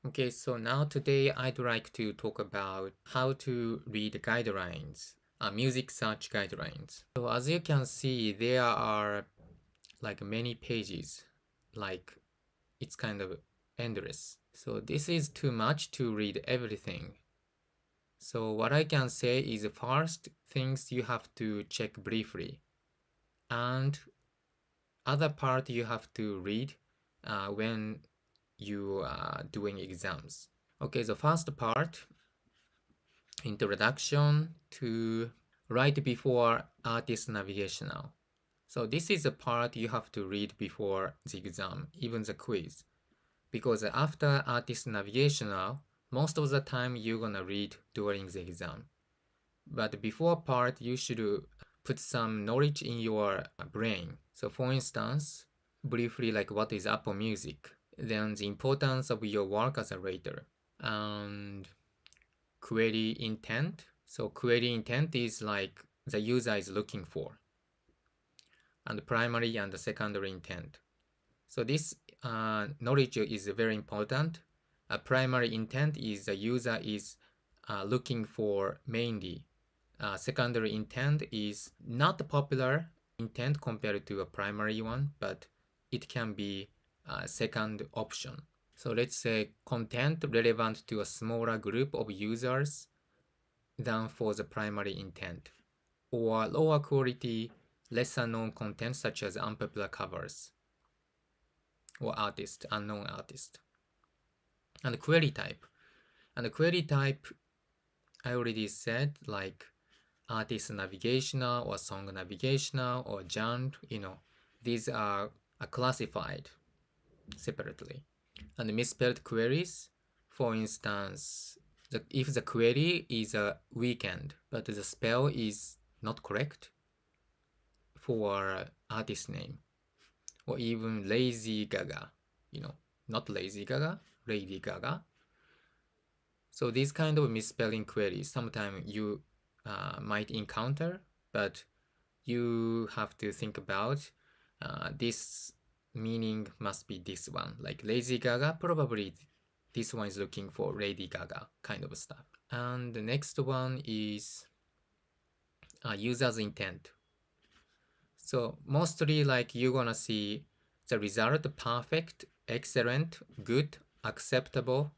Okay, so now today I'd like to talk about how to read guidelines, music search guidelines. So as you can see, there are like many pages, like it's kind of endless. So this is too much to read everything. So what I can say is first things you have to check briefly, and other part you have to read when you are doing exams. Okay, the first part, introduction to right before artist navigational. So this is the part you have to read before the exam, even the quiz. Because after artist navigational, most of the time you're gonna read during the exam. But before part, you should put some knowledge in your brain. So for instance, briefly like what is Apple Music, then the importance of your work as a rater, and query intent. So query intent is like the user is looking for, and primary and the secondary intent. So this knowledge is very important. A primary intent is the user is looking for mainly. Secondary intent is not popular intent compared to a primary one, but it can be a second option. So let's say content relevant to a smaller group of users than for the primary intent, or lower quality, lesser known content such as unpopular covers or artist, unknown artist. And query type. And the query type, I already said, like artist navigational or song navigational or genre, these are classified separately. And misspelled queries, for instance, if the query is a weekend, but the spell is not correct for artist name, or even Lazy Gaga, not Lazy Gaga, Lady Gaga. So these kind of misspelling queries sometimes you might encounter, but you have to think about this meaning must be this one. Like Lazy Gaga, probably this one is looking for Lady Gaga kind of stuff. And the next one is user's intent. So mostly like you're gonna see the result perfect, excellent, good, acceptable,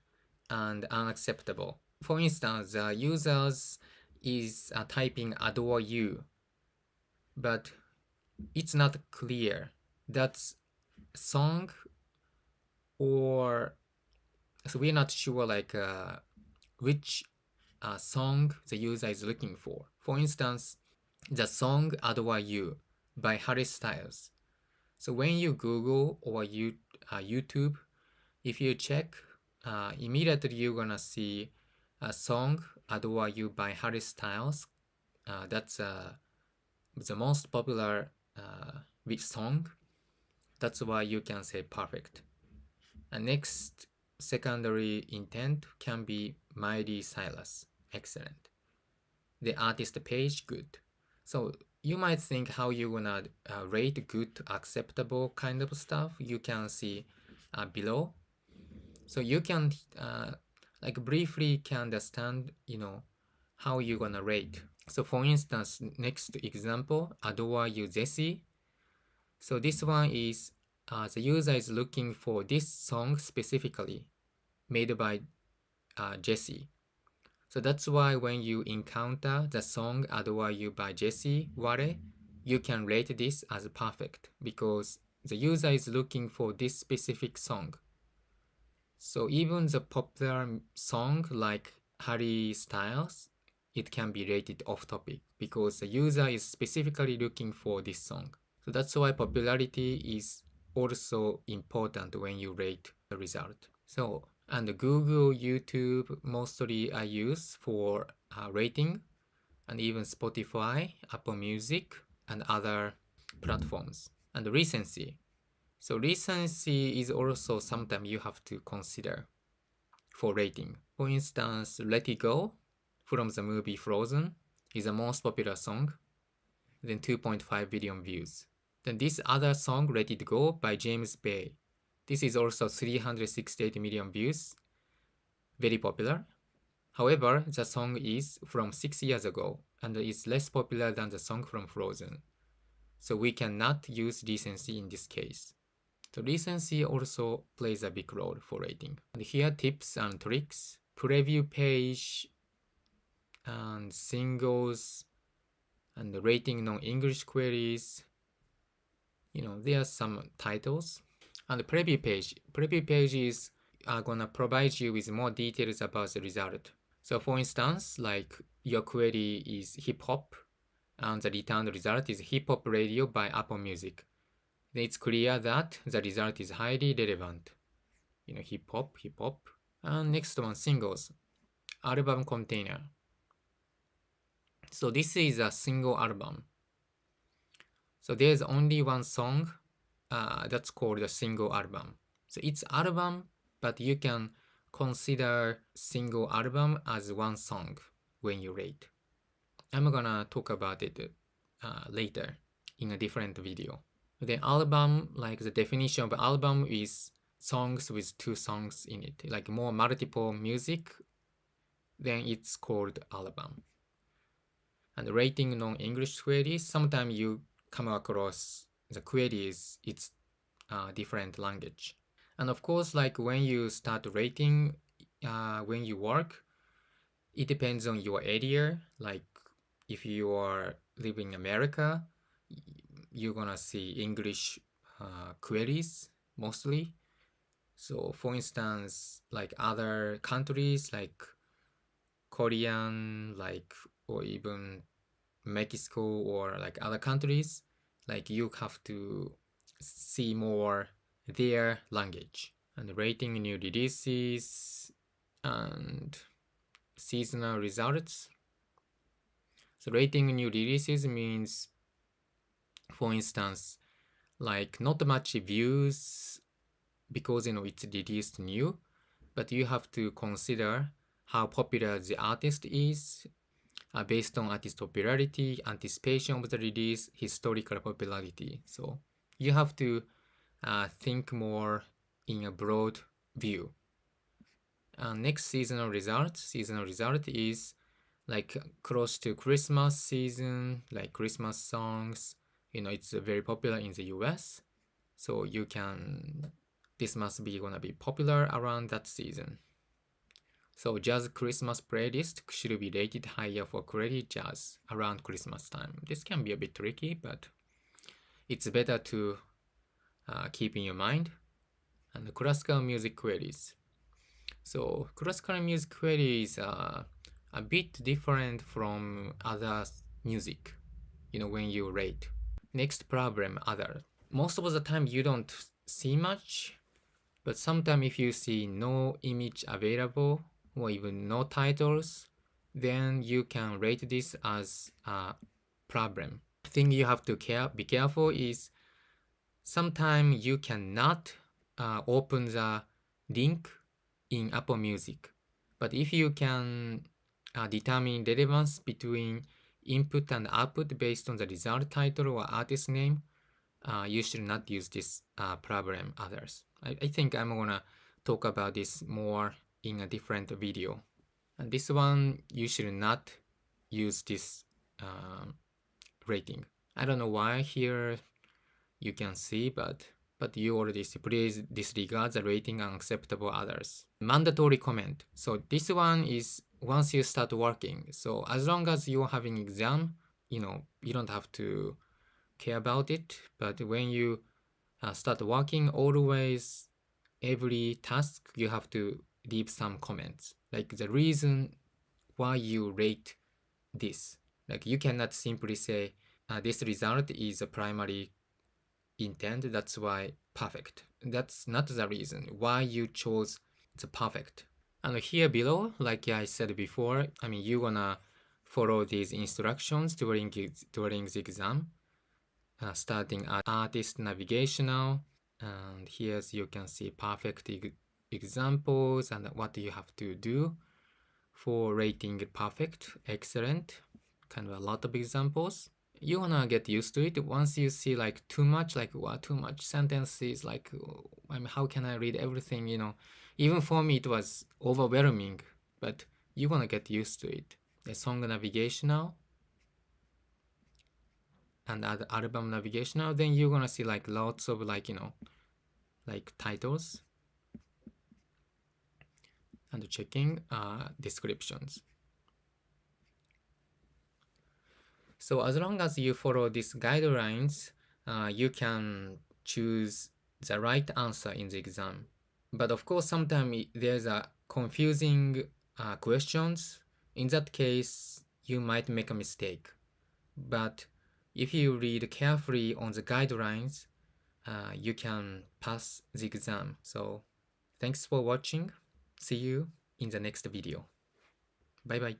and unacceptable. For instance, the users is typing adore you, but it's not clear that's song, or so we're not sure like which song the user is looking for. For instance, the song Adore You by Harry Styles. So when you Google or YouTube, if you check, immediately you're gonna see a song Adore You by Harry Styles. That's the most popular song. That's why you can say perfect. And next secondary intent can be Miley Cyrus, excellent. The artist page, good. So you might think how you gonna rate good, acceptable kind of stuff. You can see below. So you can like briefly can understand, how you gonna rate. So for instance, next example, Adore You Jessie. So this one is the user is looking for this song specifically made by Jessie. So that's why when you encounter the song Adore You by Jessie Ware, you can rate this as perfect because the user is looking for this specific song. So even the popular song like Harry Styles, it can be rated off topic because the user is specifically looking for this song. So that's why popularity is also important when you rate the result. So, and Google, YouTube mostly I use for rating, and even Spotify, Apple Music, and other platforms. And recency. So recency is also sometimes you have to consider for rating. For instance, Let It Go from the movie Frozen is the most popular song, then 2.5 billion views. Then this other song, Let It Go by James Bay. This is also 368 million views, very popular. However, the song is from 6 years ago and is less popular than the song from Frozen. So we cannot use recency in this case. So recency also plays a big role for rating. And here tips and tricks, preview page and singles and rating non-English queries. There are some titles. And the preview page is gonna provide you with more details about the result. So for instance, like your query is hip hop and the returned result is hip hop radio by Apple Music. Then it's clear that the result is highly relevant. Hip hop. And next one, singles, album container. So this is a single album. So there's only one song that's called a single album. So it's album, but you can consider single album as one song when you rate. I'm gonna talk about it later in a different video. The album, like the definition of album is songs with 2 songs in it, like more multiple music, then it's called album. And rating non-English queries, sometimes you come across the queries, it's different language. And of course, like when you start rating, when you work, it depends on your area. Like if you are living in America, you're gonna see English queries mostly. So for instance, like other countries like Korean, like or even Mexico or like other countries, like you have to see more their language. And rating new releases and seasonal results. So rating new releases means, for instance, like not much views because it's released new, but you have to consider how popular the artist is based on artist popularity, anticipation of the release, historical popularity. So you have to think more in a broad view. Next, seasonal result. Seasonal result is like close to Christmas season, like Christmas songs. It's very popular in the US. So this must be gonna be popular around that season. So jazz Christmas playlist should be rated higher for query jazz around Christmas time. This can be a bit tricky, but it's better to keep in your mind. And the classical music queries. So classical music queries are a bit different from other music, when you rate. Next problem, other. Most of the time you don't see much, but sometimes if you see no image available or even no titles, then you can rate this as a problem. The thing you have to be careful is sometimes you cannot open the link in Apple Music. But if you can determine relevance between input and output based on the result title or artist name, you should not use this problem others. I think I'm gonna talk about this more in a different video. And this one, you should not use this rating. I don't know why here you can see, but you already see. Please disregard the rating unacceptable others. Mandatory comment. So this one is once you start working. So as long as you're having exam, you don't have to care about it. But when you start working, always every task you have to leave some comments, like the reason why you rate this. Like you cannot simply say this result is a primary intent, that's why perfect. That's not the reason why you chose the perfect. And here below, like I said before, you're gonna follow these instructions during the exam, starting at artist navigational, and here you can see perfect examples and what you have to do for rating perfect, excellent, kind of a lot of examples. You're gonna get used to it. Once you see too much sentences, how can I read everything, Even for me, it was overwhelming, but you're gonna get used to it. The song navigational and the album navigational, then you're gonna see like lots of like, like titles and checking descriptions. So as long as you follow these guidelines, you can choose the right answer in the exam. But of course, sometimes there's a confusing questions. In that case, you might make a mistake. But if you read carefully on the guidelines, you can pass the exam. So thanks for watching. See you in the next video. Bye bye.